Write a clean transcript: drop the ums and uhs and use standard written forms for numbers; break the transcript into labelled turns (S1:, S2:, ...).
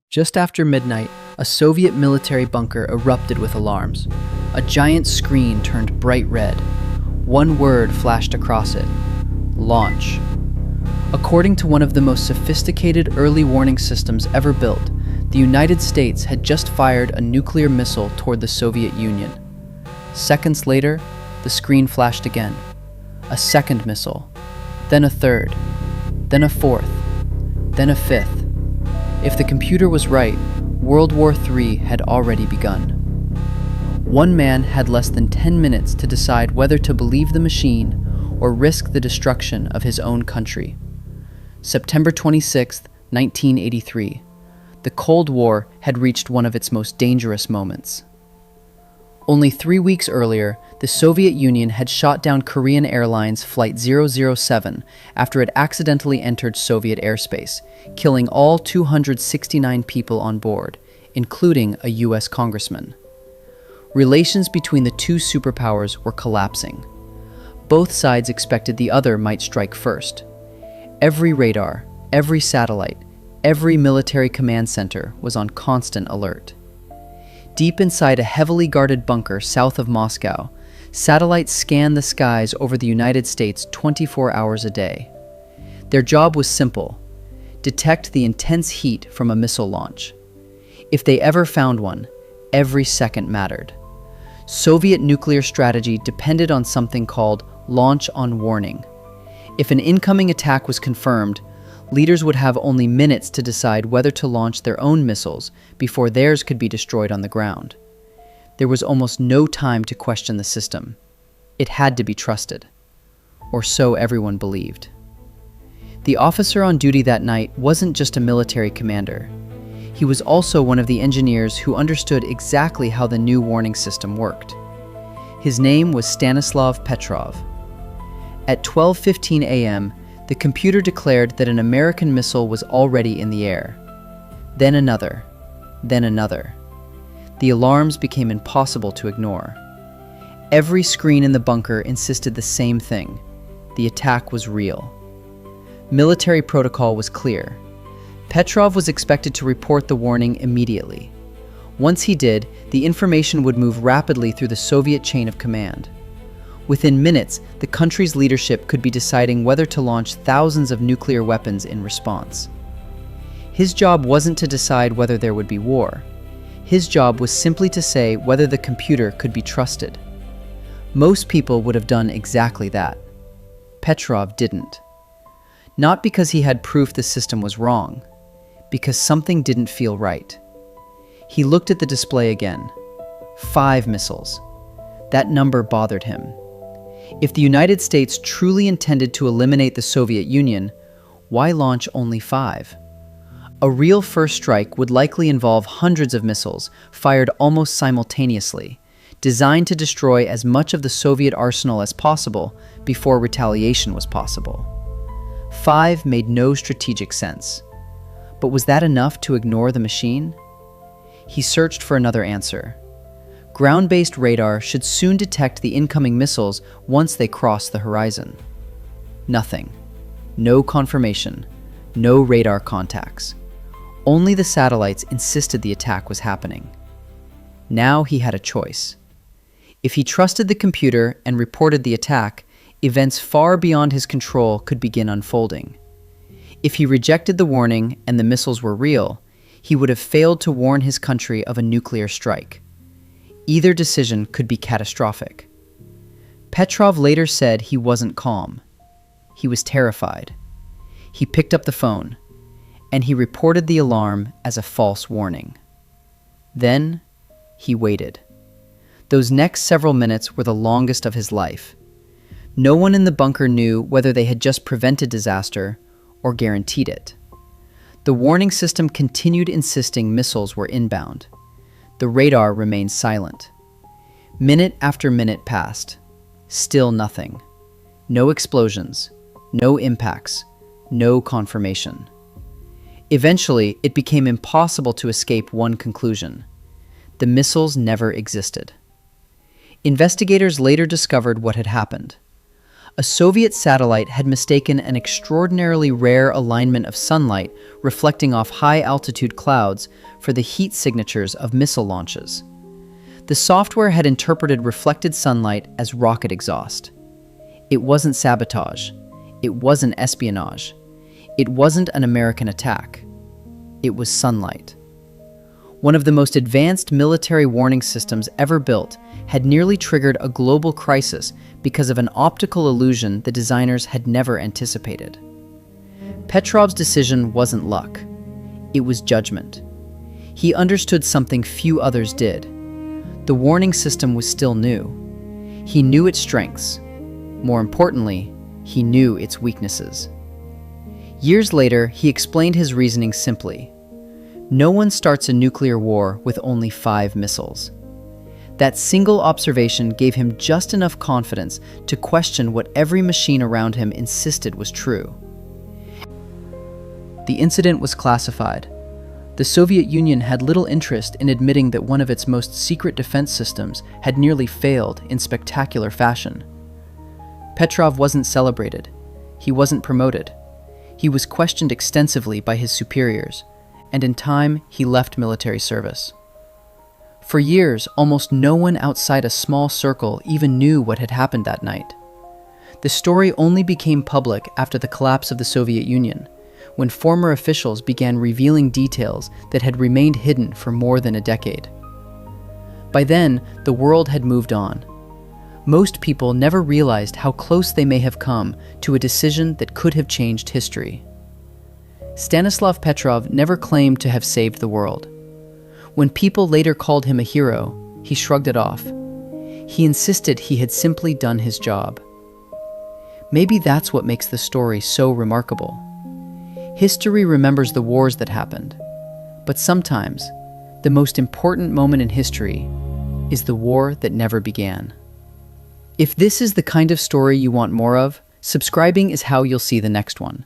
S1: Just after midnight, a Soviet military bunker erupted with alarms. A giant screen turned bright red. One word flashed across it: launch. According to one of the most sophisticated early warning systems ever built, the United States had just fired a nuclear missile toward the Soviet Union. Seconds later, the screen flashed again. A second missile, then a third, then a fourth, then a fifth. If the computer was right, World War III had already begun. One man had less than 10 minutes to decide whether to believe the machine or risk the destruction of his own country. September 26, 1983. The Cold War had reached one of its most dangerous moments. Only 3 weeks earlier, the Soviet Union had shot down Korean Airlines Flight 007 after it accidentally entered Soviet airspace, killing all 269 people on board, including a US congressman. Relations between the two superpowers were collapsing. Both sides expected the other might strike first. Every radar, every satellite, every military command center was on constant alert. Deep inside a heavily guarded bunker south of Moscow, satellites scanned the skies over the United States 24 hours a day. Their job was simple: detect the intense heat from a missile launch. If they ever found one, every second mattered. Soviet nuclear strategy depended on something called launch on warning. If an incoming attack was confirmed, leaders would have only minutes to decide whether to launch their own missiles before theirs could be destroyed on the ground. There was almost no time to question the system. It had to be trusted. Or so everyone believed. The officer on duty that night wasn't just a military commander. He was also one of the engineers who understood exactly how the new warning system worked. His name was Stanislav Petrov. At 12:15 a.m., the computer declared that an American missile was already in the air. Then another, then another. The alarms became impossible to ignore. Every screen in the bunker insisted the same thing: the attack was real. Military protocol was clear. Petrov was expected to report the warning immediately. Once he did, the information would move rapidly through the Soviet chain of command. Within minutes, the country's leadership could be deciding whether to launch thousands of nuclear weapons in response. His job wasn't to decide whether there would be war. His job was simply to say whether the computer could be trusted. Most people would have done exactly that. Petrov didn't. Not because he had proof the system was wrong, because something didn't feel right. He looked at the display again. 5 missiles. That number bothered him. If the United States truly intended to eliminate the Soviet Union, why launch only 5? A real first strike would likely involve hundreds of missiles fired almost simultaneously, designed to destroy as much of the Soviet arsenal as possible before retaliation was possible. 5 made no strategic sense. But was that enough to ignore the machine? He searched for another answer. Ground-based radar should soon detect the incoming missiles once they cross the horizon. Nothing. No confirmation. No radar contacts. Only the satellites insisted the attack was happening. Now he had a choice. If he trusted the computer and reported the attack, events far beyond his control could begin unfolding. If he rejected the warning and the missiles were real, he would have failed to warn his country of a nuclear strike. Either decision could be catastrophic. Petrov later said he wasn't calm. He was terrified. He picked up the phone, and he reported the alarm as a false warning. Then, he waited. Those next several minutes were the longest of his life. No one in the bunker knew whether they had just prevented disaster or guaranteed it. The warning system continued insisting missiles were inbound. The radar remained silent. Minute after minute passed. Still nothing. No explosions, no impacts, no confirmation. Eventually, it became impossible to escape one conclusion. The missiles never existed. Investigators later discovered what had happened. A Soviet satellite had mistaken an extraordinarily rare alignment of sunlight reflecting off high-altitude clouds for the heat signatures of missile launches. The software had interpreted reflected sunlight as rocket exhaust. It wasn't sabotage. It wasn't espionage. It wasn't an American attack. It was sunlight. One of the most advanced military warning systems ever built had nearly triggered a global crisis because of an optical illusion the designers had never anticipated. Petrov's decision wasn't luck. It was judgment. He understood something few others did. The warning system was still new. He knew its strengths. More importantly, he knew its weaknesses. Years later, he explained his reasoning simply. No one starts a nuclear war with only 5 missiles. That single observation gave him just enough confidence to question what every machine around him insisted was true. The incident was classified. The Soviet Union had little interest in admitting that one of its most secret defense systems had nearly failed in spectacular fashion. Petrov wasn't celebrated. He wasn't promoted. He was questioned extensively by his superiors, and in time, he left military service. For years, almost no one outside a small circle even knew what had happened that night. The story only became public after the collapse of the Soviet Union, when former officials began revealing details that had remained hidden for more than a decade. By then, the world had moved on. Most people never realized how close they may have come to a decision that could have changed history. Stanislav Petrov never claimed to have saved the world. When people later called him a hero, he shrugged it off. He insisted he had simply done his job. Maybe that's what makes the story so remarkable. History remembers the wars that happened, but sometimes the most important moment in history is the war that never began. If this is the kind of story you want more of, subscribing is how you'll see the next one.